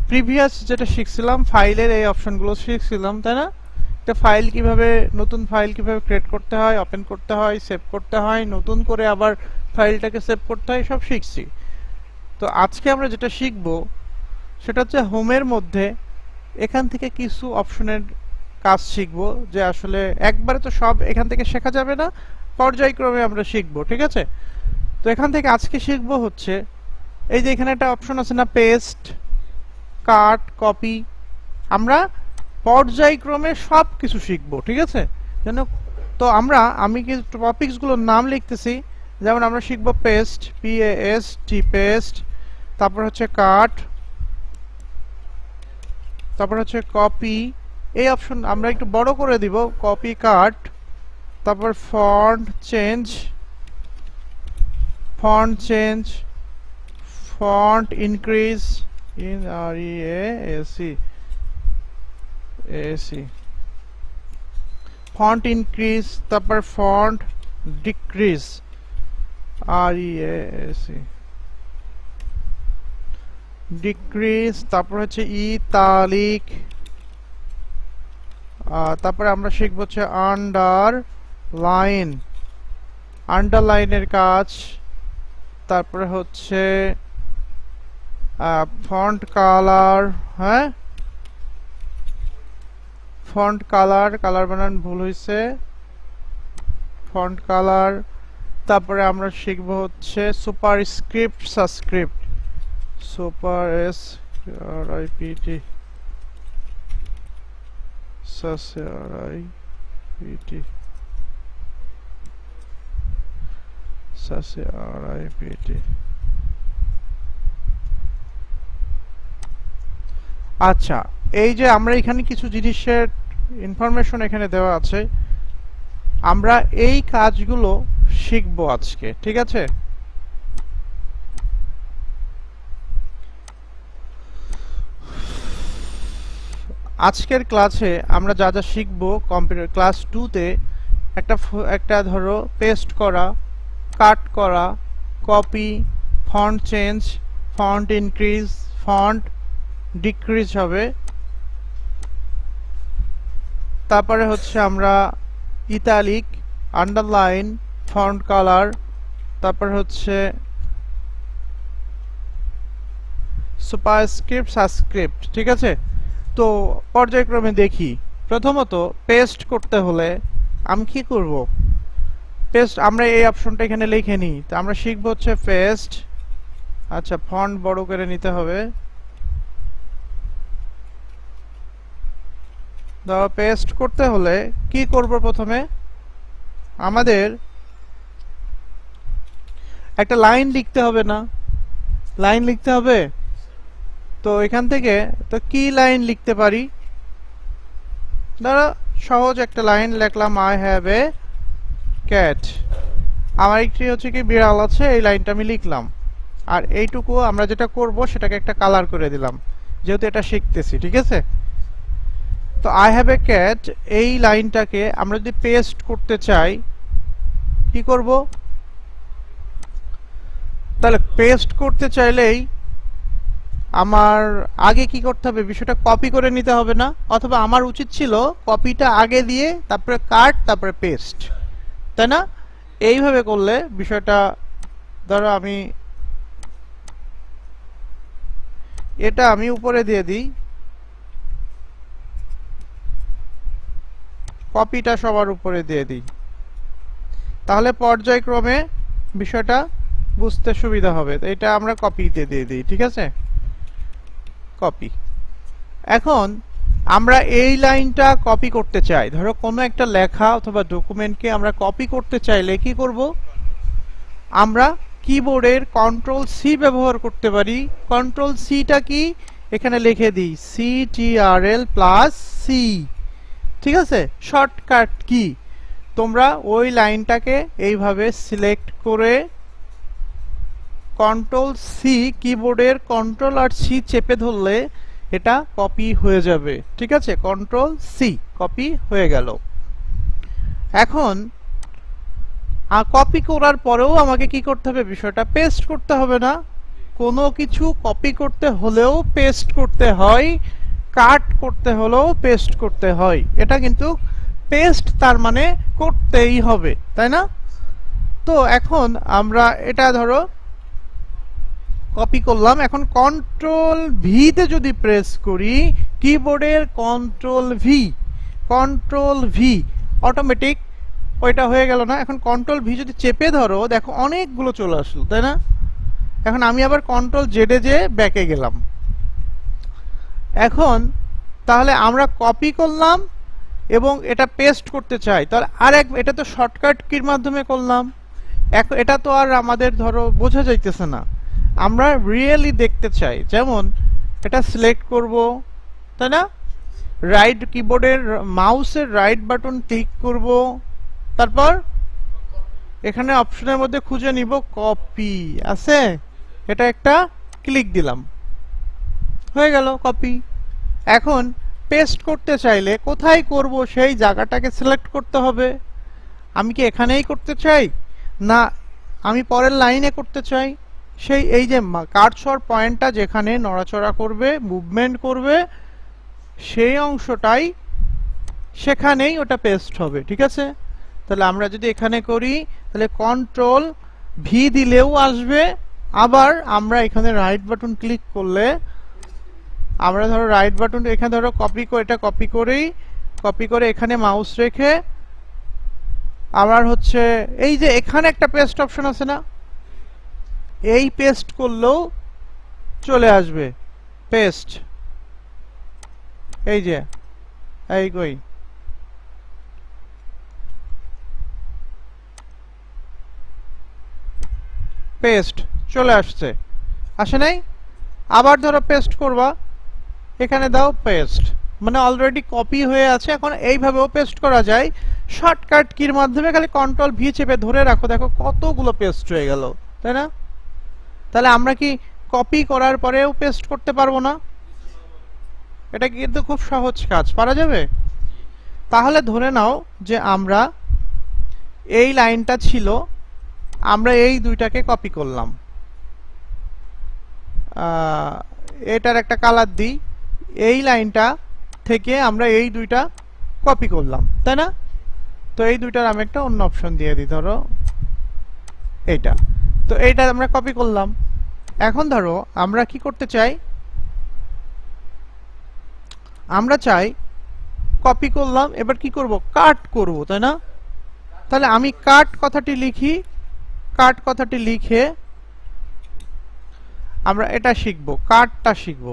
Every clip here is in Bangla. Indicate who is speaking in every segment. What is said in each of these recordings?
Speaker 1: প্রিভিয়াস যেটা শিখছিলাম ফাইলের এই অপশনগুলো শিখছিলাম, তাই না? একটা ফাইল কিভাবে, নতুন ফাইল কিভাবে ক্রিয়েট করতে হয়, ওপেন করতে হয়, সেভ করতে হয়, নতুন করে আবার ফাইলটাকে সেভ করতে হয়, সব শিখছি। তো আজকে আমরা যেটা শিখব সেটা হচ্ছে হোমের মধ্যে এখান থেকে কিছু অপশনের কাজ শিখব, যে আসলে একবারে তো সব এখান থেকে শেখা যাবে না, পর্যায়ক্রমে আমরা শিখব, ঠিক আছে? তো এখান থেকে আজকে শিখব হচ্ছে এই যে এখানে একটা অপশন আছে না, পেস্ট, কাট, কপি। আমরা পর্যায়ক্রমে সব কিছু শিখব, ঠিক আছে? যেন তো আমি কি টপিকসগুলোর নাম লিখতেছি। যেমন আমরা শিখব পেস্ট, PAST, পেস্ট, তারপর হচ্ছে কাট, তারপর হচ্ছে কপি। এই অপশন আমরা একটু বড় করে দিব, কপি, কাট। তারপর font change, font increase, REAC, font increase. তারপর ফন্ট ডিক্রিজ, REAC, ডিক্রিজ। তারপর হচ্ছে ইতালিক। তারপরে আমরা শিখবো হচ্ছে আন্ডারলাইনের কাজ। তারপরে হচ্ছে ফন্ট কালার, হ্যাঁ, ফন্ট কালার বানান ভুল হয়েছে, ফন্ট কালার। তারপরে আমরা শিখবো হচ্ছে সুপারস্ক্রিপ্ট, সাবস্ক্রিপ্ট, SUPERSCRIPT, আচ্ছা, এই যে আমরা এখানে কিছু জিনিসের ইনফরমেশন এখানে দেওয়া আছে, আমরা এই কাজগুলো শিখবো আজকে, ঠিক আছে? আজকের ক্লাসে আমরা যা যা শিখবো, কম্পিউটার ক্লাস 2-তে একটা ধরো পেস্ট করা, কাট করা, copy, font change, font increase, font decrease হবে। তারপরে হচ্ছে আমরা ইতালিক, আন্ডারলাইন, ফন্ট কালার, তারপর হচ্ছে সুপারস্ক্রিপ্ট, সাবস্ক্রিপ্ট, ঠিক আছে? তো পর্যায়ক্রমে দেখি। প্রথমত পেস্ট করতে হলে আমি কি করব? পেস্ট আমরা এই অপশনটা এখানে লিখে নিই। তো আমরা শিখব হচ্ছে পেস্ট। আচ্ছা, ফন্ট বড় করে নিতে হবে। ধরো পেস্ট করতে হলে কি করব? প্রথমে আমাদের একটা লাইন লিখতে হবে না? লাইন লিখতে হবে। তো এখান থেকে তো কি লাইন লিখতে পারি? ধরো সহজ একটা লাইন লিখলাম, আই হ্যাভ এ ক্যাট। আমার একটি হচ্ছে কি বিড়াল আছে, এই লাইনটা আমি লিখলাম। আর এইটুকু আমরা যেটা করব সেটাকে একটা কালার করে দিলাম, যেহেতু এটা শিখতেছি, ঠিক আছে? তো আই হ্যাভ এ ক্যাট এই লাইনটাকে আমরা যদি পেস্ট করতে চাই কি করব? তাহলে পেস্ট করতে চাইলেই আমার আগে কি করতে হবে? বিষয়টা কপি করে নিতে হবে না? অথবা আমার উচিত ছিল কপিটা আগে দিয়ে তারপরে কাট, তারপরে পেস্ট, তাই না? এইভাবে করলে বিষয়টা, ধরো এটা আমি উপরে দিয়ে দিই, কপিটা সবার উপরে দিয়ে দিই, তাহলে পর্যায়ক্রমে বিষয়টা বুঝতে সুবিধা হবে। তো এটা আমরা কপিতে দিয়ে দিই, ঠিক আছে? কপি। এখন আমরা এই লাইনটা কপি করতে চাই। ধরো কোনো একটা লেখা অথবা ডকুমেন্টকে আমরা কপি করতে চাইলে কি করব? আমরা কিবোর্ডের Ctrl+C ব্যবহার করতে পারি। Ctrl+Cটা কি? এখানে লিখে দিই CTRL+C, ঠিক আছে? Shortcut key. তোমরা ওই লাইনটাকে এইভাবে সিলেক্ট করে Ctrl+C, কিবোর্ডের Ctrl আর C চেপে ধরলে এটা কপি হয়ে যাবে, ঠিক আছে? Ctrl+C, কপি হয়ে গেল। এখন কপি করার পরেও আমাকে কি করতে হবে? বিষয়টা পেস্ট করতে হবে না? কোনো কিছু কপি করতে হলেও পেস্ট করতে হয়, কাট করতে হলেও পেস্ট করতে হয়। এটা কিন্তু পেস্ট তার মানে করতেই হবে, তাই না? তো এখন আমরা এটা ধরো কপি করলাম, এখন কন্ট্রোল ভি তে যদি প্রেস করি, কিবোর্ডের কন্ট্রোল ভি অটোমেটিক ওইটা হয়ে গেল না। এখন কন্ট্রোল ভি যদি চেপে ধরো, দেখো অনেকগুলো চলে আসলো, তাই না? এখন আমি আবার কন্ট্রোল জেডে যে ব্যাকে গেলাম। এখন তাহলে আমরা কপি করলাম এবং এটা পেস্ট করতে চাই, তাহলে এটা তো শর্টকাট কির মাধ্যমে করলাম। এটা তো আর আমাদের ধরো বোঝা যাইতেছে না, আমরা রিয়েলি দেখতে চাই। যেমন এটা সিলেক্ট করব, তাই না? রাইট কিবোর্ডের মাউসের রাইট বাটন ক্লিক করব, তারপর এখানে অপশনের মধ্যে খুঁজে নিব কপি আছে, এটা একটা ক্লিক দিলাম, হয়ে গেল কপি। এখন পেস্ট করতে চাইলে কোথায় করব সেই জায়গাটাকে সিলেক্ট করতে হবে। আমি কি এখানেই করতে চাই, না আমি পরের লাইনে করতে চাই? সেই এই যে কার্সর পয়েন্টটা যেখানে নড়াচড়া করবে, মুভমেন্ট করবে, সেই অংশটাই সেখানেই ওটা পেস্ট হবে, ঠিক আছে? তাহলে আমরা যদি এখানে করি, তাহলে কন্ট্রোল ভি দিলেও আসবে। আবার আমরা এখানে রাইট বাটন ক্লিক করলে, আমরা ধরো রাইট বাটন এখানে ধরো এটা কপি করে এখানে মাউস রেখে আবার হচ্ছে এই যে এখানে একটা পেস্ট অপশন আছে না, এই পেস্ট করলেও চলে আসবে পেস্ট। এই যে এই কই পেস্ট চলে আসছে, আসে নাই? আবার ধরো পেস্ট করবা, এখানে দাও পেস্ট, মানে অলরেডি কপি হয়ে আছে। এখন এইভাবেও পেস্ট করা যায় শর্টকাট কির মাধ্যমে, খালি কন্ট্রোল ভি চেপে ধরে রাখো, দেখো কতগুলো পেস্ট হয়ে গেল, তাই না? তাহলে আমরা কি কপি করার পরেও পেস্ট করতে পারবো না? এটা কিন্তু খুব সহজ কাজ, পারা যাবে। তাহলে ধরে নাও যে আমরা এই লাইনটা ছিল, আমরা এই দুইটাকে কপি করলাম, এটার একটা কালার দিই, এই লাইনটা থেকে আমরা এই দুইটা কপি করলাম, তাই না? তো এই দুইটার আমি একটা অন্য অপশন দিয়ে দিই, ধরো এইটা। তো এইটা আমরা কপি করলাম। এখন ধরো আমরা কি করতে চাই, আমরা চাই কপি করলাম, এবার কি করব, কাট করব, তাই না? তাহলে আমি কাট কথাটি লিখি, কাট কথাটি লিখে আমরা এটা শিখব, কাটটা শিখব।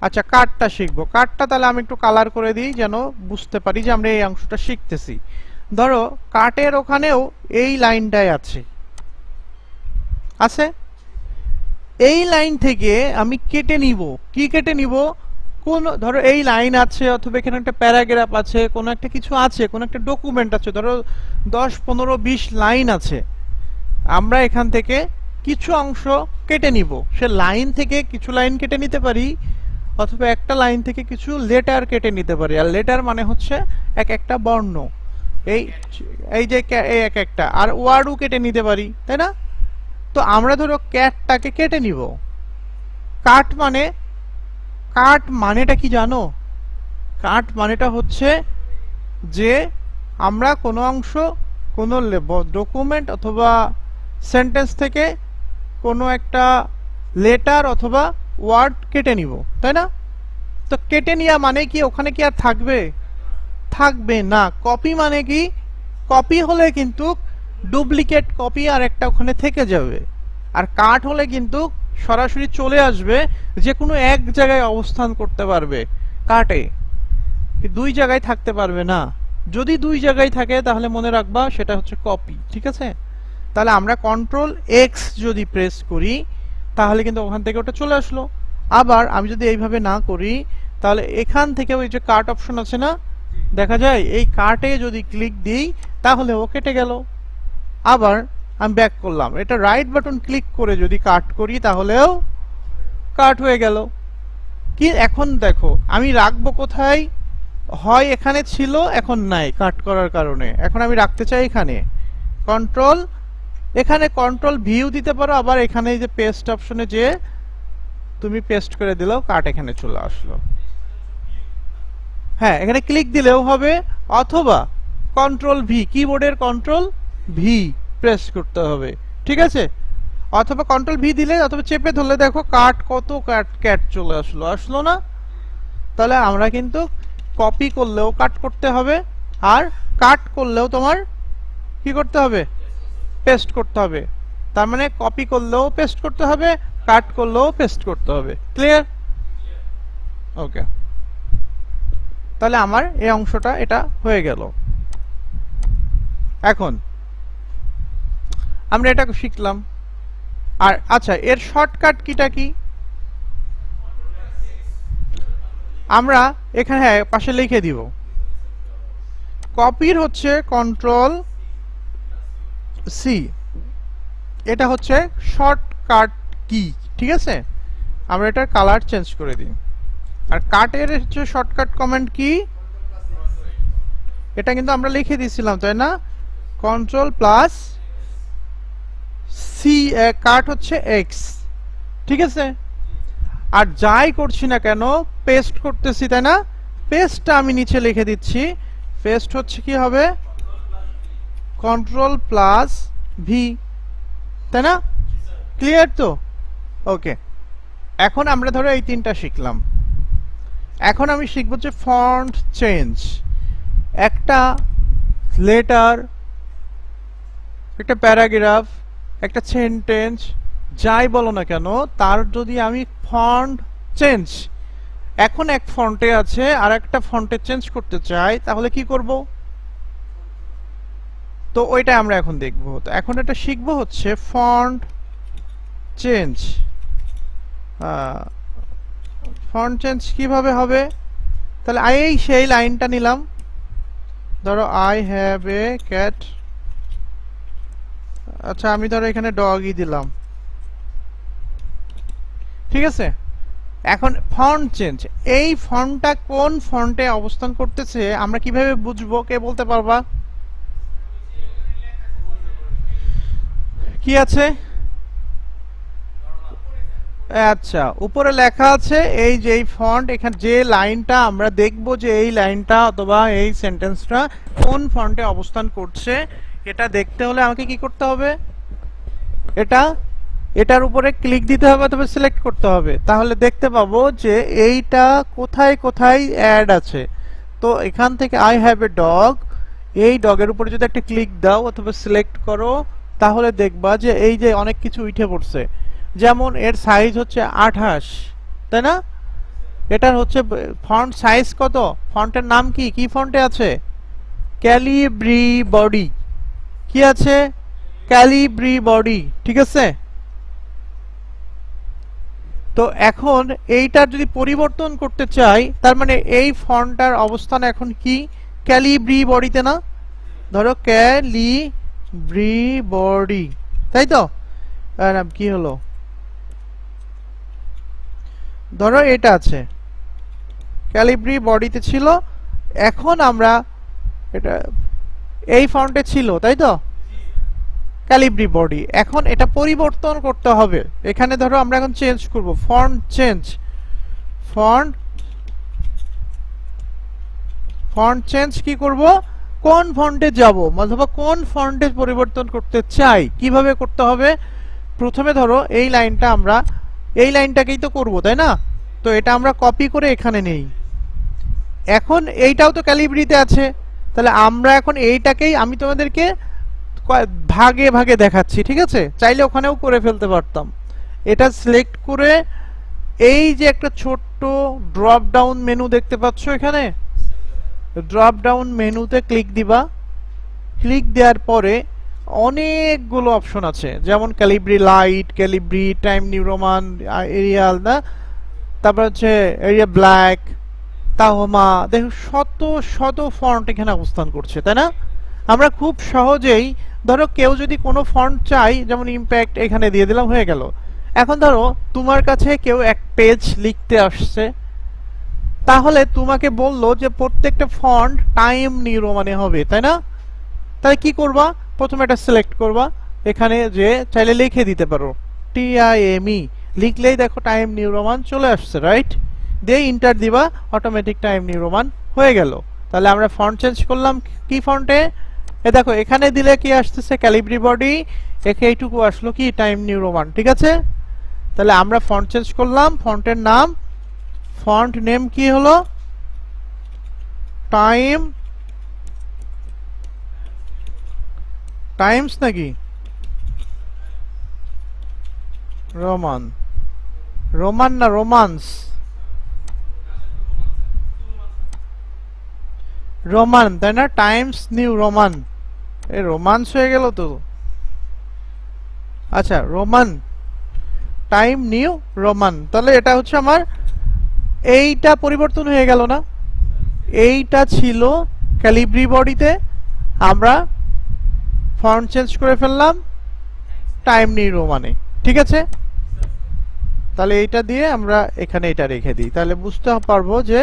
Speaker 1: আচ্ছা কাটটা শিখব, কাটটা তাহলে আমি একটু কালার করে দিই যেন বুঝতে পারি যে আমরা এই অংশটা শিখতেছি। ধরো কাটের ওখানেও এই লাইনটাই আছে, এই লাইন থেকে আমি কেটে নিব। কি কেটে নিব, কোন ধরো এই লাইন আছে, অথবা এখানে একটা প্যারাগ্রাফ আছে, কোন একটা কিছু আছে, কোন একটা ডকুমেন্ট আছে, ধরো 10, 15, 20 লাইন আছে, আমরা এখান থেকে কিছু অংশ কেটে নিব। সে লাইন থেকে কিছু লাইন কেটে নিতে পারি, অথবা একটা লাইন থেকে কিছু লেটার কেটে নিতে পারি। আর লেটার মানে হচ্ছে এক একটা বর্ণ, এই এই যে এক একটা, আর ওয়ার্ডও কেটে নিতে পারি, তাই না? তো আমরা ধরো ক্যাটটাকে কেটে নিব। কাট মানেটা কি জানো? কাট মানেটা হচ্ছে যে আমরা কোনো অংশ, কোনো ডকুমেন্ট অথবা সেন্টেন্স থেকে কোনো একটা লেটার অথবা ওয়ার্ড কেটে নিব, তাই না? তো কেটে নেওয়া মানে কি ওখানে কি আর থাকবে? থাকবে না। কপি মানে কি, কপি হলে কিন্তু ডুপ্লিকেট কপি আর একটা ওখানে থেকে যাবে। আর কাট হলে কিন্তু সরাসরি চলে আসবে, যে কোনো এক জায়গায় অবস্থান করতে পারবে। কাটে দুই জায়গায় থাকতে পারবে না। যদি দুই জায়গায় থাকে তাহলে মনে রাখবা সেটা হচ্ছে কপি, ঠিক আছে? তাহলে আমরা কন্ট্রোল এক্স যদি প্রেস করি তাহলে কিন্তু ওখান থেকে ওটা চলে আসলো। আবার আমি যদি এইভাবে না করি তাহলে এখান থেকে ওই যে কাট অপশন আছে না, দেখা যায়, এই কাটে যদি ক্লিক দিই তাহলে ও কেটে গেল। আবার আমি ব্যাক করলাম, এটা রাইট বাটন ক্লিক করে যদি কাট করি তাহলেও কাট হয়ে গেল। কি এখন দেখো আমি রাখবো কোথায়, হয় এখানে ছিল এখন নাই কাট করার কারণে, এখন আমি রাখতে চাই এখানে, কন্ট্রোল, এখানে কন্ট্রোল ভিউ দিতে পারো, আবার এখানে এই যে পেস্ট অপশনে যে তুমি পেস্ট করে দিলেও কাট এখানে চলে আসলো। হ্যাঁ, এখানে ক্লিক দিলেও হবে, অথবা কন্ট্রোল ভি, কিবোর্ডের কন্ট্রোল ভি প্রেস করতে হবে, ঠিক আছে? অথবা কন্ট্রোল ভি দিলে অথবা চেপে ধরলে দেখো কাট, কত ক্যাট চলে আসলো, আসলো না? তাহলে আমরা কিন্তু কপি করলেও কাট করতে হবে, আর কাট করলেও তোমার কি করতে হবে? পেস্ট করতে হবে। তার মানে কপি করলেও পেস্ট করতে হবে, কাট করলেও পেস্ট করতে হবে। ক্লিয়ার? ওকে, তাহলে আমার এই অংশটা এটা হয়ে গেল। এখন আমরা এটা শিখলাম। আর আচ্ছা, এর শর্টকাট কিটা কি? আমরা এখানে হ্যাঁ পাশে লিখে দিব। কপির হচ্ছে কন্ট্রোল সি, এটা হচ্ছে শর্টকাট কি, ঠিক আছে? আমরা এটার কালার চেঞ্জ করে দিই। আর কাটের হচ্ছে শর্টকাট কমান্ড কি? এটা কিন্তু আমরা লিখে দিয়েছিলাম, তাই না? কন্ট্রোল প্লাস সি, কাট হচ্ছে এক্স, ঠিক আছে? আর যাই করছি না কেন পেস্ট করতেছি, তাই না? পেস্টটা আমি নিচে লিখে দিচ্ছি। পেস্ট হচ্ছে কি হবে? কন্ট্রোল প্লাস ভি, তাই না? ক্লিয়ার তো? ওকে, এখন আমরা ধরো এই তিনটা শিখলাম। এখন আমি শিখবো যে ফন্ট চেঞ্জ। একটা লেটার, একটা প্যারাগ্রাফ, একটা সেন্টেন্স, যাই বলো না কেন, তার যদি আমি ফন্ট চেঞ্জ, এখন এক ফন্টে আছে আর একটা ফন্টে চেঞ্জ করতে চাই, তাহলে কি করব? তো ওইটা আমরা এখন দেখব। তো এখন এটা শিখবো হচ্ছে ফন্ট চেঞ্জ। ফন্ট চেঞ্জ কিভাবে হবে? তাহলে এই সেই লাইনটা নিলাম, ধরো আই হ্যাভ এ ক্যাট, আচ্ছা আমি ধরো এখানে ডগই দিলাম, ঠিক আছে? এখন ফন্ট চেঞ্জ, এই ফন্টটা কোন ফন্টে অবস্থান করতেছে আমরা কিভাবে বুঝবো? কে বলতে পারবা? কি আছে? আচ্ছা, উপরে লেখা আছে এই যে এই ফন্ট, এখানে যে লাইনটা আমরা দেখব যে এই লাইনটা অথবা এই সেন্টেন্সটা কোন ফন্টে অবস্থান করছে, এটা দেখতে হলে আমাকে কি করতে হবে? এটার উপরে ক্লিক দিতে হবে অথবা সিলেক্ট করতে হবে, তাহলে দেখতে পাবো যে এইটা কোথায় কোথায় অ্যাড আছে। তো এখান থেকে আই হ্যাভ এ ডগ, এই ডগের উপরে যদি একটা ক্লিক দাও অথবা সিলেক্ট করো, তাহলে দেখবা যে এই যে অনেক কিছু উঠে পড়ছে। যেমন এর সাইজ হচ্ছে 28, তাই না? এটার হচ্ছে ফন্ট সাইজ কত, ফন্টের নাম কি, কি ফন্টে আছে? ক্যালিব্রি বডি, কি আছে? ক্যালিব্রি বডি, ঠিক আছে? তো এখন এইটার যদি পরিবর্তন করতে চাই, তার মানে এই ফন্টটার অবস্থান এখন কি? ক্যালিব্রি বডিতে না? ধরো ক্যালিব্রি বডি, তাই তো? কি হলো, ধরো এটা আছে, ক্যালিব্রি বডিতে ছিল, এখন আমরা এটা এই ফন্টে ছিল, তাই তো? ক্যালিব্রি বডি, এখন এটা পরিবর্তন করতে হবে। এখানে ধরো আমরা এখন চেঞ্জ করব, ফন্ট চেঞ্জ, ফন্ট চেঞ্জ কি করব? কোন ফন্টে যাব অথবা কোন ফন্টে পরিবর্তন করতে চাই, কিভাবে করতে হবে? প্রথমে ধরো এই লাইনটা, আমরা এই লাইনটাকেই তো করব, তাই না? তো এটা আমরা কপি করে এখানে নেই। এখন এইটাও তো ক্যালিব্রিতে আছে, তাহলে আমরা এখন এইটাকেই, আমি তোমাদেরকে ভাগে ভাগে দেখাচ্ছি, ঠিক আছে? চাইলে ওখানেও করে ফেলতে পারতাম। এটা সিলেক্ট করে এই যে একটা ছোট্ট ড্রপ ডাউন মেনু দেখতে পাচ্ছ, এখানে ড্রপ ডাউন মেনুতে ক্লিক দিবা। ক্লিক দেওয়ার পরে অনেকগুলো অপশন আছে, যেমন Calibri light, Calibri Time New Roman, Arial, না? তারপর হচ্ছে এরিয়া ব্ল্যাক, তাহমা, দেখো শত শত ফন্ট এখানে অবস্থান করছে, তাই না? আমরা খুব সহজেই ধরো কেউ যদি কোনো ফন্ট চাই, যেমন ইম্প্যাক্ট এখানে দিয়ে দিলাম, হয়ে গেল। এখন ধরো তোমার কাছে কেউ এক পেজ লিখতে আসছে, তাহলে তোমাকে বললো যে প্রত্যেকটা ফন্ট টাইম নিউ রোমানে হবে, তাই না? তাহলে কি করবা? প্রথমে এটা সিলেক্ট করবা, এখানে যে চাইলে লিখে দিতে পারো TIME, লিখলেই দেখো টাইম নিউ রোমান চলে আসছে, রাইট? দিয়ে ইন্টার দিবা, অটোমেটিক টাইম নিউ রোমান হয়ে গেল। তাহলে আমরা ফন্ট চেঞ্জ করলাম কি ফন্টে, এ দেখো এখানে দিলে কি আসতেছে, ক্যালিব্রি বডি, একে এইটুকু আসলো কি টাইম নিউ রোমান, ঠিক আছে? তাহলে আমরা ফন্ট চেঞ্জ করলাম, ফন্টের নাম, ফন্ট নেম কি হলো, টাইম টাইমস নাকি রোমান, রোমান না রোমান্স, রোমান তাই না, টাইমস নিউ রোমান, এ রোমান্স হয়ে গেল তো। আচ্ছা রোমান, টাইম নিউ রোমান, তাহলে এটা হচ্ছে আমার, এইটা পরিবর্তন হয়ে গেল না, এইটা ছিল ক্যালিব্রি বডিতে, আমরা ফন্ট চেঞ্জ করে ফেললাম টাইম নিউ রোমানে, ঠিক আছে? তাহলে এইটা দিয়ে আমরা এখানে এটা রেখে দিই, তাহলে বুঝতে পারবো যে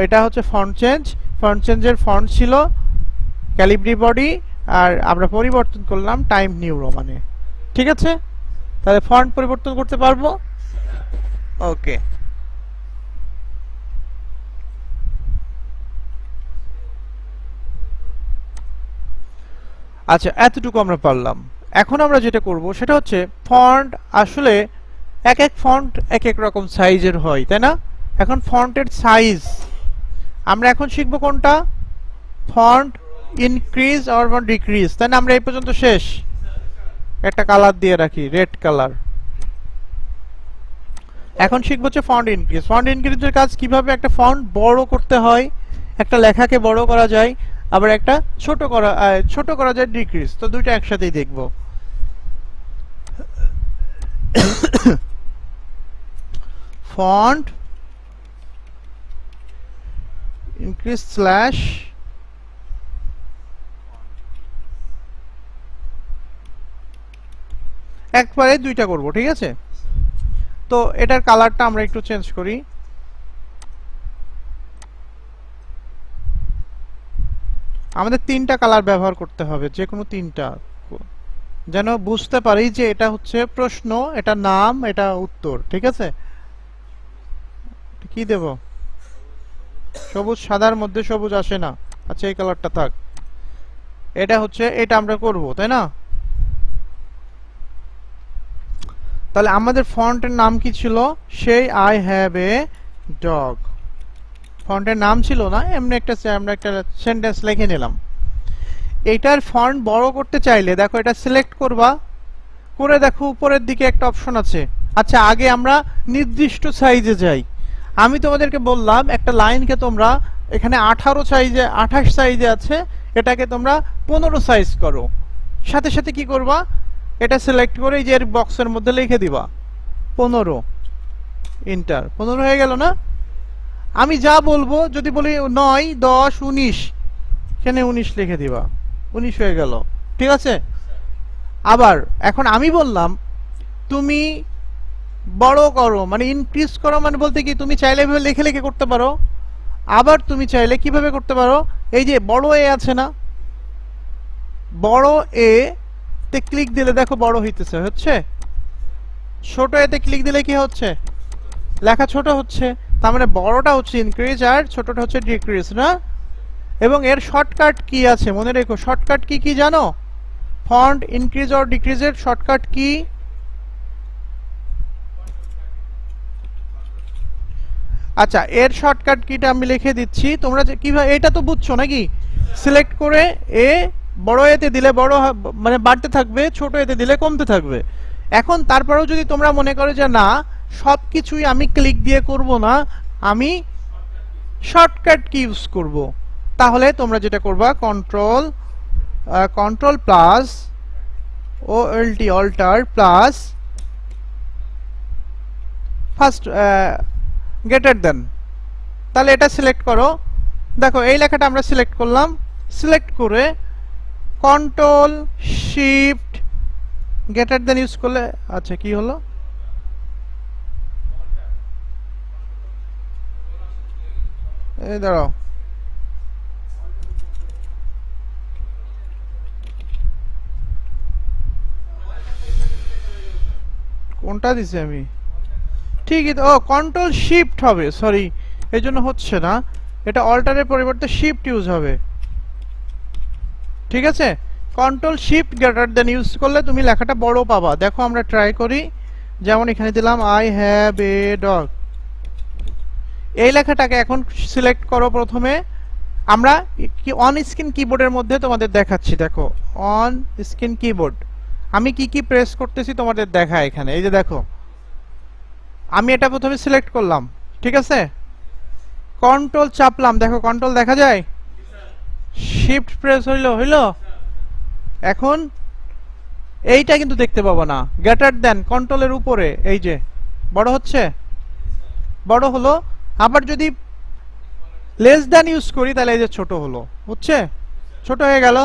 Speaker 1: এটা হচ্ছে ফন্ট চেঞ্জ, ফন্ট চেঞ্জের ফন্ট ছিল ক্যালিব্রি বডি, আর আমরা পরিবর্তন করলাম টাইম নিউ রোমানে, ঠিক আছে? তাহলে ফন্ট পরিবর্তন করতে পারবো, ওকে। আচ্ছা এতটুকু আমরা পারলাম। এখন আমরা যেটা করব সেটা হচ্ছে, ফন্ট আসলে এক এক ফন্ট এক এক রকম সাইজের হয়, তাই না? এখন ফন্টের সাইজ আমরা এখন শিখব কোনটা, ফন্ট ইনক্রিজ অর ডিক্রিজ, তাই না? আমরা এই পর্যন্ত শেষ, একটা কালার দিয়ে রাখি, রেড কালার। এখন শিখব হচ্ছে ফন্ট ইনক্রিজ। ফন্ট ইনক্রিজের কাজ কিভাবে একটা ফন্ট বড় করতে হয়, একটা লেখাকে বড় করা যায়, আবার একটা ছোট করা যায় ডিক্রিজ, তো দুইটা একসাথেই দেখব। ফন্ট ইনক্রিজ স্ল্যাশ একবারে দুইটা করব, ঠিক আছে? তো এটার কালারটা আমরা একটু চেঞ্জ করি, আমাদের তিনটা কালার ব্যবহার করতে হবে, যে কোনো তিনটা, যেন বুঝতে পারি যে এটা হচ্ছে প্রশ্ন, এটা নাম, এটা উত্তর, ঠিক আছে? কি দেব, সবুজ, সাদার মধ্যে সবুজ আসে না, আচ্ছা এই কালারটা থাক, এটা হচ্ছে, এটা আমরা করব, তাই না? তাহলে আমাদের ফন্টের নাম কি ছিল, সেই আই হ্যাভ এ ডগ, ফন্টের নাম ছিল না, এমনি একটা আমরা একটা সেন্টেন্স লিখে নিলাম। এইটার ফন্ট বড় করতে চাইলে দেখো এটা সিলেক্ট করবা, করে দেখো উপরের দিকে একটা অপশন আছে। আচ্ছা আগে আমরা নির্দিষ্ট সাইজে যাই, আমি তোমাদেরকে বললাম একটা লাইনকে তোমরা এখানে 18 সাইজে, 28 সাইজে আছে, এটাকে তোমরা 15 সাইজ করো। সাথে সাথে কি করবা, এটা সিলেক্ট করে এই যে বক্সের মধ্যে লিখে দিবা 15, ইন্টার, 15 হয়ে গেল না? আমি যা বলবো, যদি বলি 9, 10, 19, এখানে 19 লিখে দিবা, 19 হয়ে গেল, ঠিক আছে? আবার এখন আমি বললাম তুমি বড় করো, মানে ইনক্রিজ করো, মানে বলতে কি তুমি চাইলে এভাবে লিখে লিখে করতে পারো, আবার তুমি চাইলে কিভাবে করতে পারো, এই যে বড় এ আছে না, বড় এ তে ক্লিক দিলে দেখো বড় হইতেছে, হচ্ছে? ছোট এতে ক্লিক দিলে কি হচ্ছে, লেখা ছোট হচ্ছে, তার মানে বড়টা হচ্ছে ইনক্রিজ আর ছোটটা হচ্ছে ডিক্রিজ, না? এবং এর শর্টকাট কি আছে মনে রেখো, শর্টকাট কি কি জানো, font increase or ডিক্রিজের shortcut key, আচ্ছা এর শর্টকাট কিটা আমি লিখে দিচ্ছি, তোমরা কিভাবে, এটা তো বুঝছো নাকি? সিলেক্ট করে এ বড় এতে দিলে বড় মানে বাড়তে থাকবে, ছোট এতে দিলে কমতে থাকবে। এখন তারপরেও যদি তোমরা মনে করো যে না সবকিছুই আমি ক্লিক দিয়ে করব না, আমি শর্টকাট কি ইউজ করব, তাহলে তোমরা যেটা করবা, control plus OLT alt plus first greater than, তাহলে এটা সিলেক্ট করো। দেখো এই লেখাটা আমরা সিলেক্ট করলাম, সিলেক্ট করে control shift greater than use করলে, আচ্ছা কি হলো, এই দাঁড়াও, কোনটা দিছি আমি? ঠিকই তো, ও কন্ট্রোল শিফট হবে, সরি এই জন্য হচ্ছে না, এটা অল্টারের পরিবর্তে শিফট ইউজ হবে। ঠিক আছে, control shift greater than use করলে তুমি লেখাটা বড় পাবা। দেখো আমরা ট্রাই করি, যেমন এখানে দিলাম আই হ্যাভ এ ডগ। এই লেখাটাকে এখন সিলেক্ট করো প্রথমে। আমরা কি অন স্ক্রিন কিবোর্ডের মধ্যে তোমাদের দেখাচ্ছি, দেখো অন স্ক্রিন কিবোর্ড আমি কি কি প্রেস করতেছি তোমাদের দেখা এখানে। এই যে দেখো আমি এটা প্রথমে সিলেক্ট করলাম, ঠিক আছে, কন্ট্রোল চাপলাম, দেখো কন্ট্রোল দেখা যায়, শিফট প্রেস হইলো। এখন এইটা কিন্তু দেখতে পাবো না, গ্রেটার দেন কন্ট্রোলের উপরে এই যে বড় হচ্ছে, বড় হলো। আবার যদি লেস দেন ইউজ করি তাহলে এই যে ছোট হলো, বুঝছে, ছোট হয়ে গেল।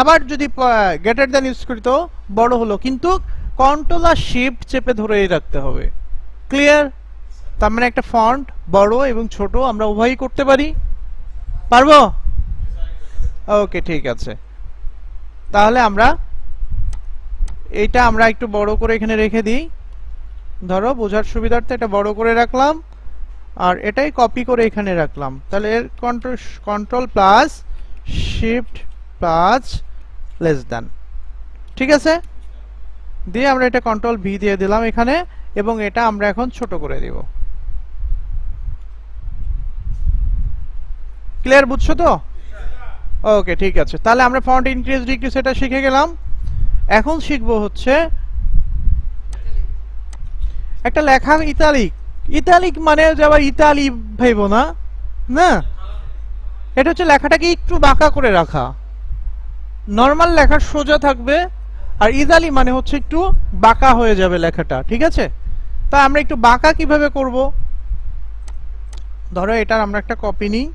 Speaker 1: আবার যদি গ্রেটার দেন ইউজ করি তো বড় হলো, কিন্তু কন্ট্রোল আর শিফট চেপে ধরেই রাখতে হবে। ক্লিয়ার? তার মানে একটা ফন্ট বড় এবং ছোট আমরা উভয়ই করতে পারি, পারবো? ওকে ঠিক আছে, তাহলে এইটা আমরা একটু বড় করে এখানে রেখে দিই। ধরো বোঝার সুবিধার্থে এটা বড় করে রাখলাম, আর এটাই কপি করে এখানে রাখলাম। তাহলে এর control plus shift plus less than, ঠিক আছে, দিয়ে আমরা এটা কন্ট্রোল ভি দিয়ে দিলাম এখানে, এবং এটা আমরা এখন ছোট করে দিব। ক্লিয়ার, বুঝছো তো? ওকে ঠিক আছে, তাহলে আমরা ফন্ট ইনক্রিজ ডিক্রিজ এটা শিখে গেলাম। এখন শিখবো হচ্ছে একটা লেখা ইতালিক। ইতালিক মানে যে আবার ইতালি ভাইবো না, না, এটা হচ্ছে লেখাটাকে একটু বাঁকা করে রাখা। নর্মাল লেখা সোজা থাকবে, আর ইতালি মানে হচ্ছে একটু বাঁকা হয়ে যাবে লেখাটা, ঠিক আছে। তা আমরা একটু বাঁকা কিভাবে করব? ধরো এটার আমরা একটা কপি নিই,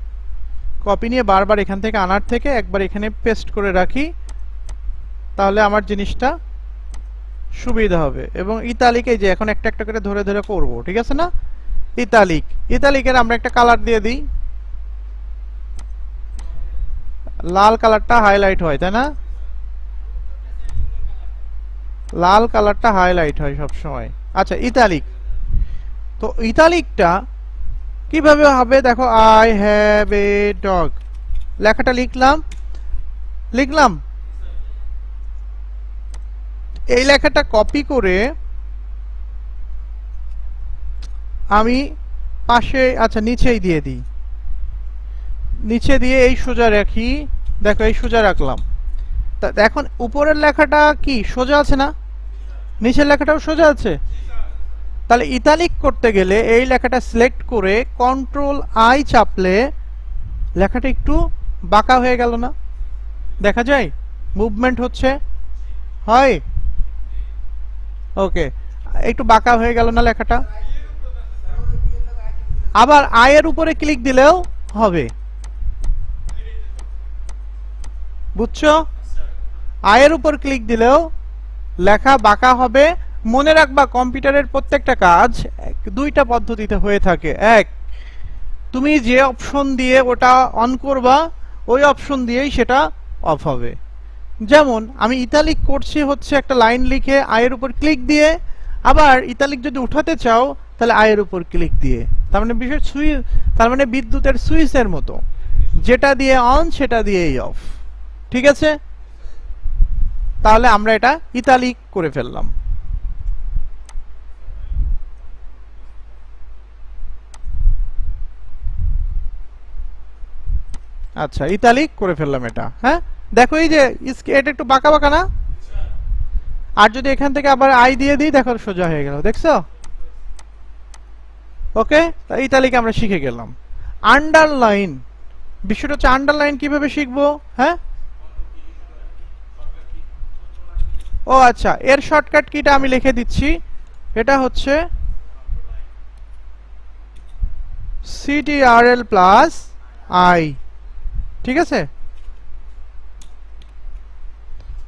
Speaker 1: কপি নিয়ে বারবার এখান থেকে আনার থেকে একবার এখানে পেস্ট করে রাখি, তাহলে আমার জিনিসটা সুবিধা হবে। এবং ইতালিক এই যে এখন একটা একটা করে ধরে ধরে করব, ঠিক আছে না। ইতালিক, ইতালিকের আমরা একটা কালার দিয়ে দিই, লাল কালারটা হাইলাইট হয়, তাই না? লাল কালারটা হাইলাইট হয় সব সময়। আচ্ছা ইতালিক, তো ইতালিকটা কিভাবে হবে দেখো, আই হ্যাভ এ ডগ লেখাটা লিখলাম, এই লেখাটা কপি করে আমি পাশে, আচ্ছা নিচেই দিয়ে দিই, নিচে দিয়ে এই সোজা রাখি, দেখো এই সোজা রাখলাম। তা এখন উপরের লেখাটা কি সোজা আছে না, নিচের লেখাটাও সোজা আছে। তাহলে ইতালিক করতে গেলে এই লেখাটা সিলেক্ট করে কন্ট্রোল আই চাপলে লেখাটা একটু বাঁকা হয়ে গেল না, দেখা যায় মুভমেন্ট হচ্ছে, হয় ওকে, একটু বাঁকা হয়ে গেল না লেখাটা। আবার আয়ের উপরে ক্লিক দিলেও হবে, বুঝছো, আয়ের উপর ক্লিক দিলেও লেখা বাঁকা হবে। মনে রাখবা কম্পিউটারের প্রত্যেকটা কাজ দুইটা পদ্ধতিতে হয়ে থাকে। এক, তুমি যে অপশন দিয়ে ওটা অন করবা ওই অপশন দিয়েই সেটা অফ হবে। যেমন আমি ইতালিক করছি হচ্ছে একটা লাইন লিখে আয়ের উপর ক্লিক দিয়ে, আবার ইতালিক যদি উঠাতে চাও তাহলে আয়ের উপর ক্লিক দিয়ে। তার মানে বিশেষ সুইচ, তার মানে বিদ্যুতের সুইচের মতো, যেটা দিয়ে অন সেটা দিয়েই অফ, ঠিক আছে। তাহলে আমরা এটা ইতালিক করে ফেললাম। আচ্ছা ইতালিক করে ফেললাম এটা, হ্যাঁ দেখো এই যে এটা একটু বাঁকা বাঁকা না, আর যদি এখান থেকে আবার আই দিয়ে দিই দেখো সোজা হয়ে গেল, দেখছো। ওকে, ইতালিক আমরা শিখে গেলাম। আন্ডারলাইন, বিষয়টা হচ্ছে আন্ডারলাইন কিভাবে শিখবো, হ্যাঁ। ও আচ্ছা, এর শর্টকাট কিটা আমি লিখে দিচ্ছি, এটা হচ্ছে CTRL প্লাস আই, ঠিক আছে।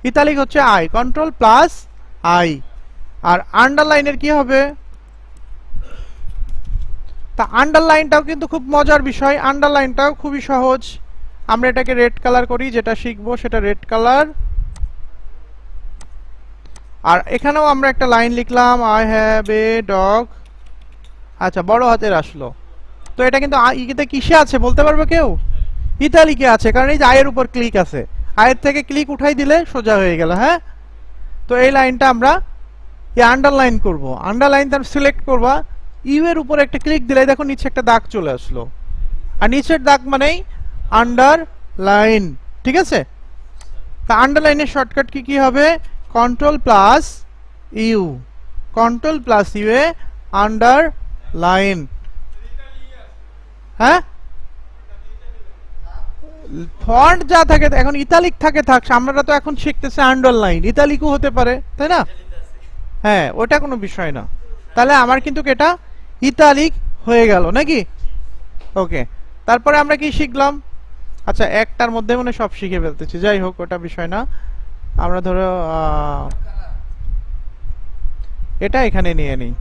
Speaker 1: ইতালিক হচ্ছে আই, কন্ট্রোল প্লাস আই। আর আন্ডারলাইনের কি হবে, তা আন্ডারলাইনটাও কিন্তু খুব মজার বিষয়, আন্ডারলাইনটাও খুবই সহজ। আমরা এটাকে রেড কালার করি, যেটা শিখবো সেটা রেড কালার। আর এখানেও আমরা একটা লাইন লিখলাম, আই হ্যাভ এ ডগ। আচ্ছা, বড় হাতের আসলো। তো এটা কিন্তু ইতে কিসে আছে বলতে পারবে কেউ? ইতালিকে আছে, কারণ এই যে আয়ের উপর ক্লিক আছে, আয়ের থেকে ক্লিক উঠাই দিলে সোজা হয়ে গেল। হ্যাঁ, তো এই লাইনটা আমরা আন্ডারলাইন করব। আন্ডারলাইন তার সিলেক্ট করবা, ইউ এর উপর একটা ক্লিক দিলে দেখো নিচে একটা দাগ চলে আসলো, আর নিচের দাগ মানেই আন্ডারলাইন। ঠিক আছে, তা আন্ডারলাইনের শর্টকাট কি কি হবে? Control plus U, control plus U এ আন্ডারলাইন। হ্যাঁ, ফন্ট যা থাকে এখন ইতালিক থাকে থাক, আমরা তো এখন শিখতেছি আন্ডারলাইন, ইতালিকও হতে পারে, তাই না? হ্যাঁ, ওটা কোনো বিষয় না। তাহলে আমার কিন্তু এটা ইতালিক হয়ে গেল নাকি? ওকে, তারপরে আমরা কি শিখলাম? আচ্ছা, একটার মধ্যে মানে সব শিখে ফেলতেছি, যাই হোক ওটা বিষয় না। আমরা ধরো এটা এখানে নিয়ে নিই।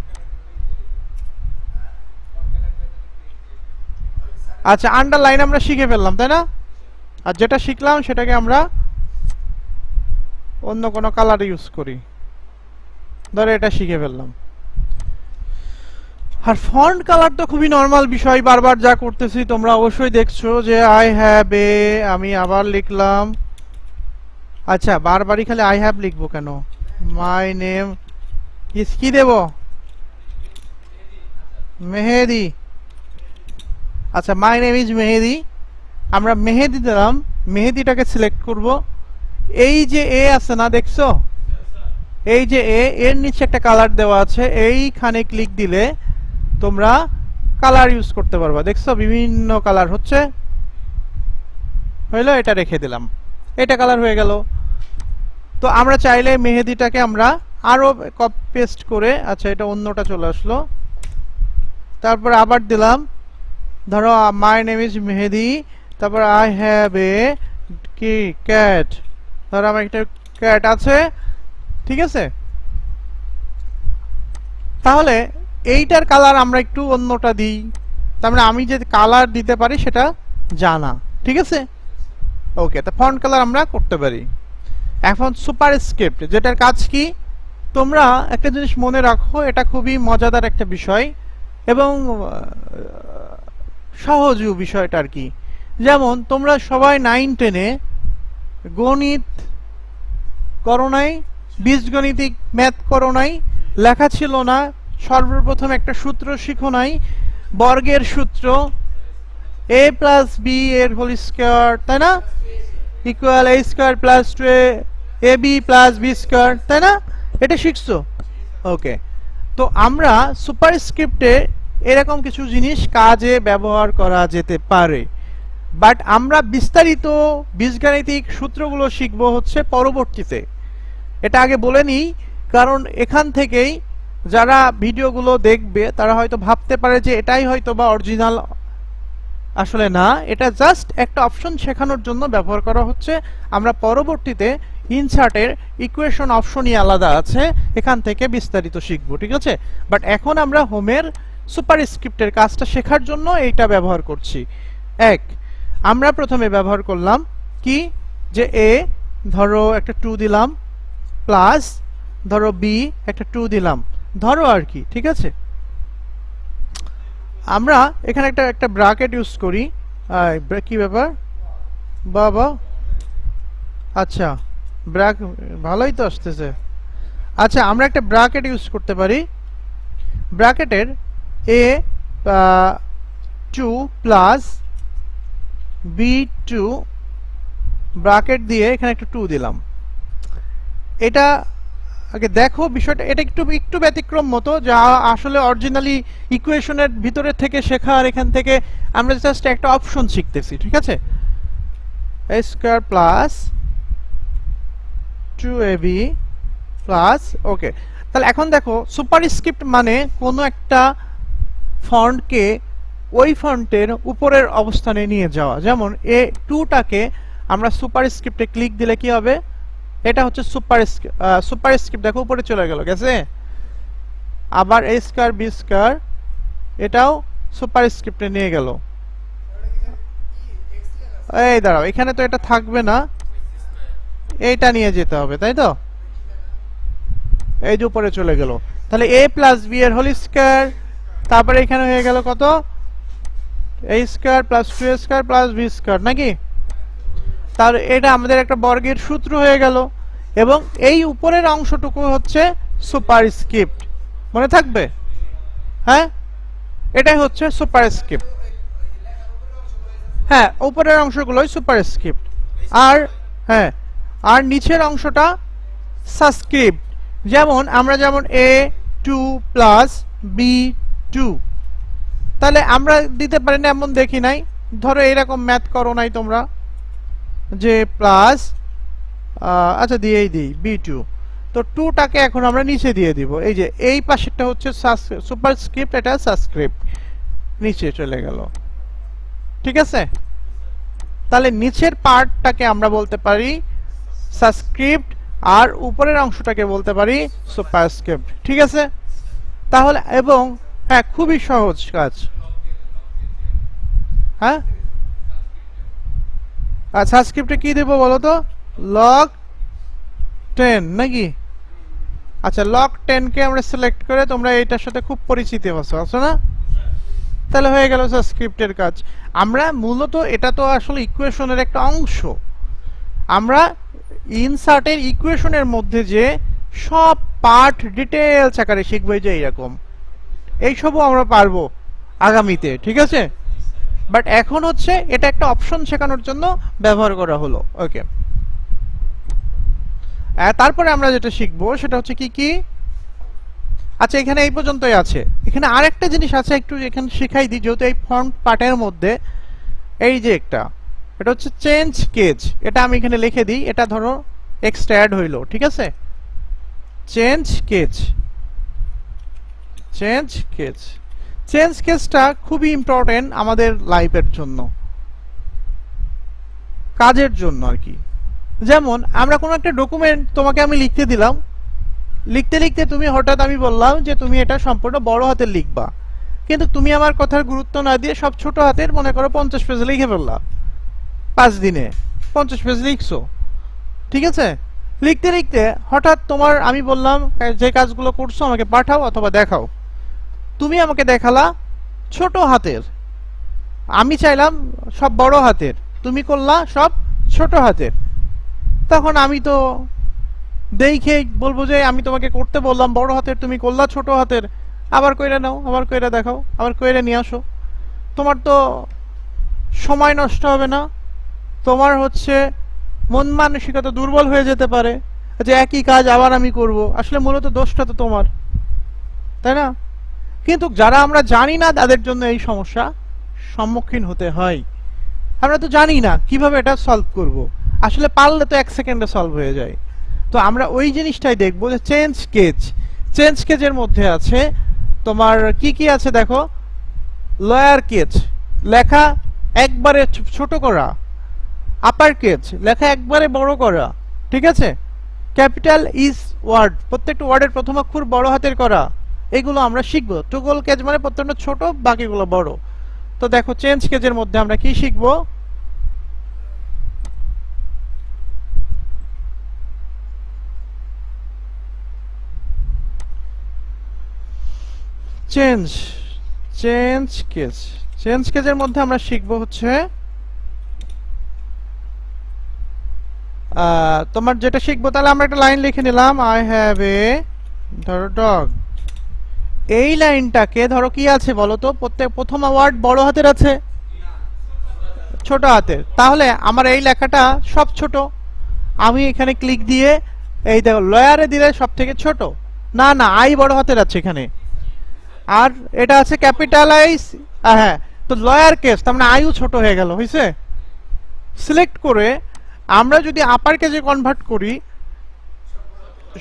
Speaker 1: আচ্ছা, আন্ডারলাইন আমরা শিখে ফেললাম, তাই না? আর যেটা শিখলাম সেটাকে আমরা অন্য কোনো কালার ইউজ করি, ধরো এটা শিখে ফেললাম। আর ফন্ট কালার তো খুবই নরমাল বিষয়, বারবার যা করতেছি তোমরা অবশ্যই দেখছো যে আই হ্যাভ এ, আমি আবার লিখলাম। আচ্ছা, বারবারই খালি আই হ্যাভ লিখবো কেন? মাই নেম ইজ, কি দেব? মেহেদি। আচ্ছা, মাই নেম ইজ মেহেদি, আমরা মেহেদি দিলাম। মেহেদিটাকে সিলেক্ট করব। এই যে এ আছে না, দেখছো? এই যে এর নিচে একটা কালার দেওয়া আছে, এইখানে ক্লিক দিলে তোমরা কালার ইউজ করতে পারবা। দেখছো বিভিন্ন কালার হচ্ছে, হইলো? এটা রেখে দিলাম, এটা কালার হয়ে গেল। তো আমরা চাইলে মেহেদিটাকে আমরা আরো কপি পেস্ট করে, আচ্ছা এটা অন্যটা চলে আসলো, তারপর আবার দিলাম, ধরো মাই নেম ইজ মেহেদি, তারপর আই হ্যাভ এ কি ক্যাট, ধরো আমার একটা ক্যাট আছে। ঠিক আছে, তাহলে এইটার কালার আমরা একটু অন্যটা দিই, তার মানে আমি যে কালার দিতে পারি সেটা জানা। ঠিক আছে, ওকে, তো ফন্ট কালার আমরা করতে পারি। এখন সুপারস্ক্রিপ্ট, যেটার কাজ কি? তোমরা একটা জিনিস মনে রাখো, এটা খুবই মজাদার একটা বিষয় এবং সহজও বিষয়টা আর কি। যেমন তোমরা সবাই 9-10-এ গণিত করো নাই, বীজগণিতিক ম্যাথ করো নাই, লেখা ছিল না, সর্বপ্রথম একটা সূত্র শিখো নাই, বর্গের সূত্র, a প্লাস বি এর হোল স্কয়ার, তাই না? Equal a square plus 2ab plus b square, তাই না? এটা শিখছো। ওকে, তো আমরা সুপারস্ক্রিপ্টে এরকম কিছু জিনিস কাজে ব্যবহার করা যেতে পারে, বাট আমরা বিস্তারিত বীজগাণিতিক সূত্রগুলো শিখবো হচ্ছে পরবর্তীতে। এটা আগে বলে নিই, কারণ এখান থেকেই যারা ভিডিওগুলো দেখবে তারা হয়তো ভাবতে পারে যে এটাই হয়তো বা অরিজিনাল। আসলে না, এটা জাস্ট একটা অপশন শেখানোর জন্য ব্যবহার করা হচ্ছে। আমরা পরবর্তীতে ইনসার্টের ইকুয়েশন অপশনই আলাদা আছে, এখান থেকে বিস্তারিত শিখবো। ঠিক আছে, বাট এখন আমরা হোমের সুপারস্ক্রিপ্টের কাজটা শেখার জন্য এইটা ব্যবহার করছি। এক, আমরা প্রথমে ব্যবহার করলাম কি, যে এ ধরো একটা 2 দিলাম, প্লাস ধরো বি একটা 2 দিলাম, ধরো আর কি। ঠিক আছে, আমরা এখানে একটা ব্র্যাকেট ইউজ করি। কি ব্যাপার বাবা? আচ্ছা, ভালোই তো আসতেছে। আচ্ছা, আমরা একটা ব্র্যাকেট ইউজ করতে পারি। ব্র্যাকেটের এ 2 প্লাস b2 ব্র্যাকেট দিয়ে এখানে একটা 2 দিলাম। এটা আগে দেখো বিষয়টা, এটা একটু ব্যতিক্রম মতো, যা আসলে অরিজিনালি ইকুয়েশনের ভিতরে থেকে শেখা, আর এখান থেকে আমরা জাস্ট একটা অপশন শিখতেছি। ঠিক আছে, a square plus 2ab plus, okay. তাহলে এখন দেখো সুপারস্ক্রিপ্ট মানে কোনো একটা ফন্টকে ওই ফন্টের উপরের অবস্থানে নিয়ে যাওয়া। যেমন a2টাকে আমরা সুপারস্ক্রিপ্টে ক্লিক দিলে কি হবে? এটা হচ্ছে সুপারস্ক্রিপ্ট, দেখো উপরে চলে গেছে। আবার a স্কয়ার b স্কয়ার, এটাও সুপারস্ক্রিপ্টে নিয়ে গেল। এই দাঁড়াও, এখানে তো এটা থাকবে না, এইটা নিয়ে যেতে হবে, তাই তো? এই যে উপরে চলে গেল, তাহলে a প্লাস b এর হোল স্কয়ার, তারপরে এখানে হয়ে গেল কত, a square plus 2a square plus b square নাকি। তাহলে এটা আমাদের একটা বর্গের সূত্র হয়ে গেল, এবং এই উপরের অংশটুকু হচ্ছে সুপারস্ক্রিপ্ট, মনে থাকবে? হ্যাঁ, এটাই হচ্ছে সুপারস্ক্রিপ্ট। হ্যাঁ, উপরের অংশগুলোই সুপারস্ক্রিপ্ট, আর হ্যাঁ, আর নিচের অংশটা সাবস্ক্রিপ্ট। যেমন আমরা যেমন a2 প্লাস b2, তাহলে আমরা দিতে পারি না এমন দেখি নাই, ধরো এরকম ম্যাথ করো নাই তোমরা যে প্লাস, আচ্ছা দিয়েই দিই b2, তো 2টাকে এখন আমরা নিচে দিয়ে দিব, এই যে এই পাশেরটা হচ্ছে সুপারস্ক্রিপ্ট, এটা সাবস্ক্রিপ্ট, নিচে চলে গেল, ঠিক আছে। তাহলে নিচের পার্টটাকে আমরা বলতে পারি সাবস্ক্রিপ্ট, আর উপরের অংশটাকে বলতে পারি সুপারস্ক্রিপ্ট, ঠিক আছে। তাহলে এবং হ্যাঁ, খুবই সহজ কাজ। হ্যাঁ, আর সাবস্ক্রিপ্টে কি দেব বলো তো, log 10 নাকি। আচ্ছা, log 10 কে আমরা সিলেক্ট করে, তোমরা এটার সাথে খুব পরিচিত আছো না, তাহলে হয়ে গেল সাবস্ক্রিপ্টের কাজ। আমরা মূলত এটা তো আসলে ইকুয়েশনের একটা অংশ, আমরা ইনসার্টের ইকুয়েশনের মধ্যে যে সব পার্ট ডিটেইলস আকারে শিখবো, যে এইরকম এইসবও আমরা পারবো আগামীতে, ঠিক আছে। বাট এখন হচ্ছে এটা একটা অপশন শেখানোর জন্য ব্যবহার করা হলো, ওকে। তারপরে আমরা যেটা শিখবো সেটা হচ্ছে কি কি, আচ্ছা এখানে এই পর্যন্তই আছে। এখানে আরেকটা জিনিস আছে, একটু এখানে শিখাই দিই, যেহেতু এই ফন্ট পার্টের মধ্যে এই যে একটা, এটা হচ্ছে চেঞ্জ কেজ, এটা আমি এখানে লিখে দিই, এটা ধরো এক্সট্রা অ্যাড হইলো, ঠিক আছে। Change cage, change cage, change কেজটা খুবই ইম্পর্টেন্ট আমাদের লাইফের জন্য, কাজের জন্য আর কি। যেমন আমরা কোনো একটা ডকুমেন্ট তোমাকে আমি লিখতে দিলাম, লিখতে লিখতে তুমি হঠাৎ আমি বললাম যে তুমি এটা সম্পূর্ণ বড় হাতের লিখবা, কিন্তু তুমি আমার কথার গুরুত্ব না দিয়ে সব ছোট হাতের, মনে করো 50 পেজ লিখে ফেললা, 5 দিনে 50 পেজ লিখছো, ঠিক আছে। লিখতে লিখতে হঠাৎ তোমার, আমি বললাম যে কাজগুলো করছো আমাকে পাঠাও অথবা দেখাও, তুমি আমাকে দেখালা ছোট হাতের, আমি চাইলাম সব বড় হাতের, তুমি করলা সব ছোট হাতের। তখন আমি তো দেখে বলবো যে আমি তোমাকে করতে বললাম বড় হাতের, তুমি করলা ছোট হাতের, আবার কইরা নাও, আবার কইরা দেখাও, আবার কইরা নিয়ে আসো। তোমার তো সময় নষ্ট হবে না, তোমার হচ্ছে মন মানসিকতা দুর্বল হয়ে যেতে পারে যে একই কাজ আবার আমি করব, আসলে মূলত দোষটা তো তোমার, তাই না। কিন্তু যারা আমরা জানি না তাদের জন্য এই সমস্যা সম্মুখীন হতে হয়। আমরা তো জানি না কিভাবে এটা সলভ করব, আসলে পারলে তো 1 সেকেন্ডে সলভ হয়ে যায়। তো আমরা ওই জিনিসটাই দেখবো যে চেঞ্জ কেজ, চেঞ্জ কেজের মধ্যে আছে তোমার কি কি আছে দেখো, লয়ার কেজ, লেখা একবারে ছোট করা, আপার কেজ, লেখা একবারে বড় করা, ঠিক আছে। ক্যাপিটাল ইজ ওয়ার্ড, প্রত্যেকটা ওয়ার্ডের প্রথম অক্ষর বড় হাতের করা, এগুলো আমরা শিখবো। টগল কেজ মানে প্রত্যেকটা ছোট, বাকিগুলো বড়। তো দেখো চেঞ্জ কেজের মধ্যে আমরা কি শিখবো, চেঞ্জ চেঞ্জ কেজ, চেঞ্জ কেজের মধ্যে আমরা শিখবো হচ্ছে তোমার যেটা শিখবো, তাহলে আমরা একটা লাইন লিখে নিলাম, আই হ্যাভ এ, ধরো ডগ, এই লাইনটাকে ধরো কি আছে বলো তো, প্রথম ওয়ার্ড বড় হাতের আছে, ছোট হাতের, তাহলে আমার এই লেখাটা সব ছোট, আমি এখানে ক্লিক দিয়ে এই দেখো লয়ারে দিলে সব থেকে ছোট, না না আই বড় হাতের আছে এখানে, আর এটা আছে ক্যাপিটালাইজ, হ্যাঁ, তো লয়ার কেস, তার মানে আইও ছোট হয়ে গেল, হয়েছে। সিলেক্ট করে আমরা যদি আপার কেজে কনভার্ট করি,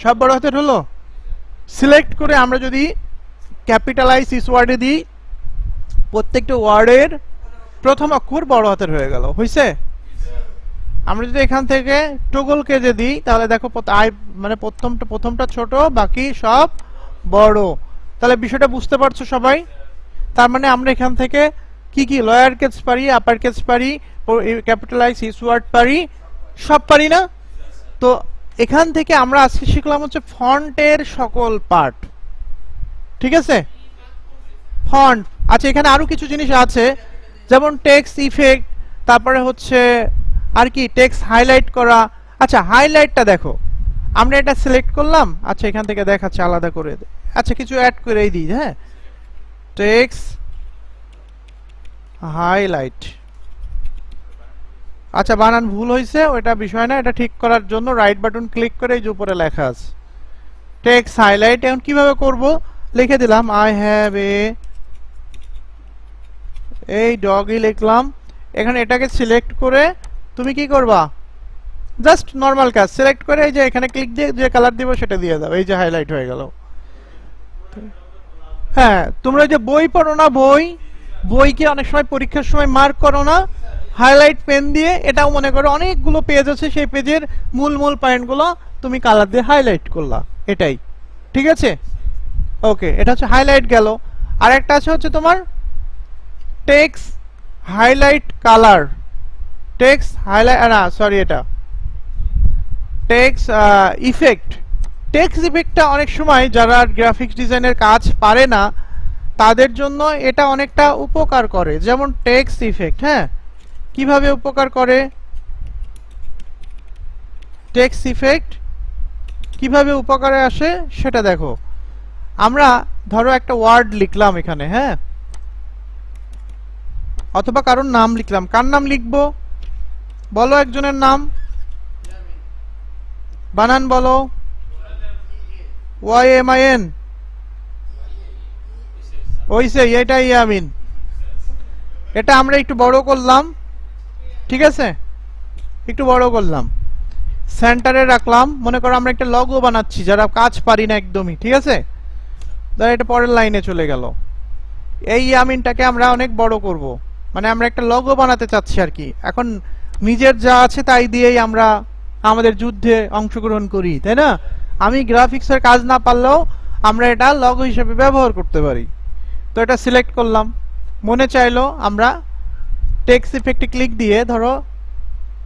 Speaker 1: সব বড় হাতের হলো। সিলেক্ট করে আমরা যদি ক্যাপিটালাইজ ইস ওয়ার্ডে দিই, প্রত্যেকটা ওয়ার্ডের প্রথম অক্ষর বড় হাতের হয়ে গেল, হয়েছে। আমরা যদি এখান থেকে টগল কেজে দিই, তাহলে দেখো আই মানে প্রথমটা ছোট, বাকি সব বড়। তাহলে বিষয়টা বুঝতে পারছো সবাই। তার মানে আমরা এখান থেকে কি কি লয়ার কেস পারি, আপার কেস পারি, ক্যাপিটালাইজ ইস ওয়ার্ড পারি, সব পারি না। তো এখান থেকে আমরা আজকে শিখলাম হচ্ছে ফন্টের সকল পার্ট, ঠিক আছে? ফন্ট, আচ্ছা এখানে আরো কিছু জিনিস আছে, যেমন টেক্সট ইফেক্ট, তারপরে হচ্ছে আর কি টেক্সট হাইলাইট করা। আচ্ছা হাইলাইটটা দেখো, আমরা এটা সিলেক্ট করলাম, আচ্ছা এখান থেকে দেখাচ্ছে আলাদা করে, আচ্ছা কিছু অ্যাড করেই দিই, হ্যাঁ, টেক্সট হাইলাইট। আচ্ছা বানান ভুল হয়েছে, ওটা বিষয় না, এটা ঠিক করার জন্য রাইট বাটন ক্লিক করে এই যে উপরে লেখা আছে টেক্সট হাইলাইট। এখন কিভাবে করব, লিখে দিলাম আই হ্যাভ এই ডগই লিখলাম। এখানে এটাকে সিলেক্ট করে তুমি কি করবা, জাস্ট নরমাল কাজ সিলেক্ট করে এই যে এখানে ক্লিক দিয়ে যে কালার দিব সেটা দিয়ে দাও, এই যে হাইলাইট হয়ে গেল। হ্যাঁ তোমরা যে বই পড়ো না, বইকে অনেক সময় পরীক্ষার সময় মার্ক করো না হাইলাইট পেন দিয়ে, এটাও মনে করো অনেকগুলো পেজ আছে, সেই পেজের মূল মূল পয়েন্টগুলো তুমি কালার দিয়ে হাইলাইট করলা, এটাই, ঠিক আছে? ওকে, এটা হচ্ছে হাইলাইট গেল। আর একটা আছে হচ্ছে তোমার text highlight colour, text highlight না সরি, এটা টেক্সট ইফেক্ট। টেক্সট ইফেক্টটা অনেক সময় যারা গ্রাফিক্স ডিজাইনের কাজ পারে না তাদের জন্য এটা অনেকটা উপকার করে। যেমন টেক্সট ইফেক্ট, হ্যাঁ, কিভাবে উপকার করে, টেক্সট ইফেক্ট কিভাবে উপকারে আসে সেটা দেখো। আমরা ধরো একটা ওয়ার্ড লিখলাম এখানে, হ্যাঁ, অথবা কারোর নাম লিখলাম, কার নাম লিখবো বলো, একজনের নাম, বানান বলো, YAMIN, ওইসে এটাই ইয়ামিন। এটা আমরা একটু বড় করলাম, ঠিক আছে, একটু বড় করলাম, সেন্টারে রাখলাম। মনে করো আমরা একটা লগো বানাচ্ছি, যারা কাজ পারি না একদমই, ঠিক আছে, ধর এটা পরের লাইনে চলে গেল। এই ইয়ামিনটাকে আমরা অনেক বড় করব, মানে আমরা একটা লগো বানাতে চাচ্ছি আর কি। এখন নিজের যা আছে তাই দিয়েই আমরা আমাদের যুদ্ধে অংশগ্রহণ করি, তাই না? আমি গ্রাফিক্সের কাজ না পারলেও আমরা এটা লগো হিসেবে ব্যবহার করতে পারি। তো এটা সিলেক্ট করলাম, মনে চাইলো আমরা টেক্সট ইফেক্টে ক্লিক দিয়ে ধরো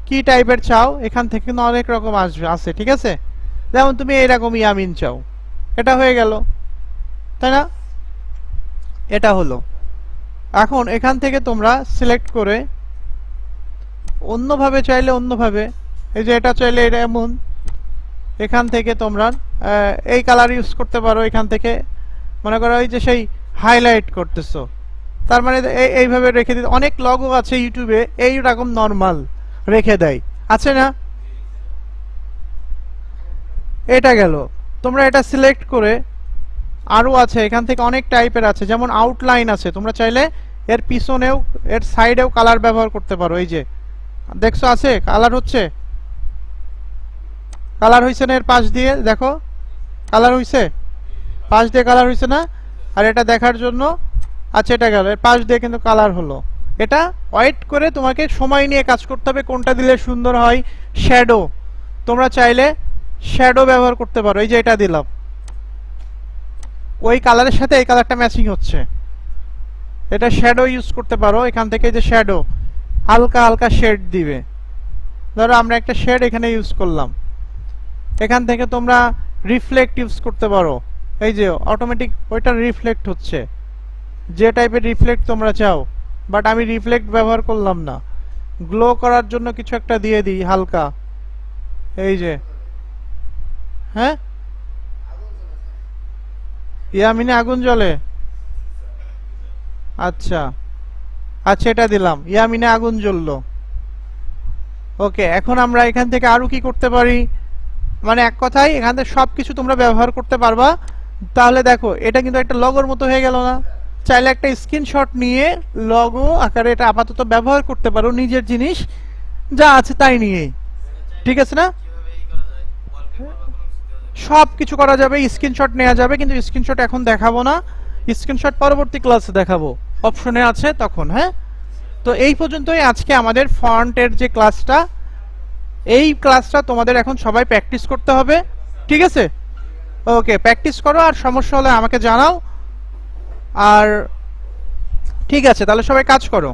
Speaker 1: কি টাইপের চাও, এখান থেকে কিন্তু অনেক রকম আসবে আছে, ঠিক আছে? যেমন তুমি এইরকম ইয়ামিন চাও, এটা হয়ে গেল, তাই না? এটা হলো। এখন এখান থেকে তোমরা সিলেক্ট করে অন্যভাবে চাইলে অন্যভাবে, এই যে এটা চাইলে এটা এমন, এখান থেকে তোমরা এই কালার ইউজ করতে পারো। এখান থেকে মনে করো এই যে সেই হাইলাইট করতেছো, তার মানে এইভাবে রেখে দিতে। অনেক লগো আছে ইউটিউবে এইরকম নরমাল রেখে দেয়, আছে না? এটা গেল। তোমরা এটা সিলেক্ট করে আরো আছে, এখান থেকে অনেক টাইপের আছে, যেমন আউটলাইন আছে, তোমরা চাইলে এর পিছনেও এর সাইডেও কালার ব্যবহার করতে পারো। এই যে দেখছো আছে কালার হচ্ছে, কালার হইছে না? এর পাশ দিয়ে দেখো কালার হইছে, পাশ দিয়ে কালার হইছে না? আর এটা দেখার জন্য, আচ্ছা এটা গেল, এর পাশ দিয়ে কিন্তু কালার হলো। এটা ওয়েট করে তোমাকে সময় নিয়ে কাজ করতে হবে, কোনটা দিলে সুন্দর হয়। শ্যাডো, তোমরা চাইলে শ্যাডো ব্যবহার করতে পারো। এই যে এটা দিলাম, ওই কালারের সাথে এই কালারটা ম্যাচিং হচ্ছে, এটা শ্যাডো ইউজ করতে পারো। এখান থেকে যে শ্যাডো হালকা হালকা শেড দিবে, ধরো আমরা একটা শেড এখানে ইউজ করলাম। এখান থেকে তোমরা রিফ্লেক্ট ইউজ করতে পারো, এই যে অটোমেটিক ওইটা রিফ্লেক্ট হচ্ছে, যে টাইপের রিফ্লেক্ট তোমরা চাও। বাট আমি রিফ্লেক্ট ব্যবহার করলাম না, গ্লো করার জন্য কিছু একটা দিয়ে দিই হালকা, এই যে, হ্যাঁ, ইয়ামিনে আগুন জ্বলে, আচ্ছা আচ্ছা এটা দিলাম, ইয়ামিনে আগুন জ্বললো। ওকে, এখন আমরা এখান থেকে আরো কি করতে পারি, মানে এক কথায় এখান থেকে সবকিছু তোমরা ব্যবহার করতে পারবা। তাহলে দেখো এটা কিন্তু একটা লগোর মতো হয়ে গেল না? চাইলে একটা স্ক্রিনশট নিয়ে লগো আকারে এটা আপাতত ব্যবহার করতে পারো, নিজের জিনিস যা আছে তাই নিয়েই, ঠিক আছে না? সব কিছু করা যাবে, স্ক্রিনশট নেওয়া যাবে, কিন্তু স্ক্রিনশট এখন দেখাবো না, স্ক্রিনশট পরবর্তী ক্লাসে দেখাবো, অপশনে আছে তখন। হ্যাঁ, তো এই পর্যন্তই আজকে আমাদের ফন্টের যে ক্লাসটা, এই ক্লাসটা তোমাদের এখন সবাই প্র্যাকটিস করতে হবে, ঠিক আছে? ওকে, প্র্যাকটিস করো, আর সমস্যা হলে আমাকে জানাও। আর ঠিক আছে, তাহলে সবাই কাজ করো।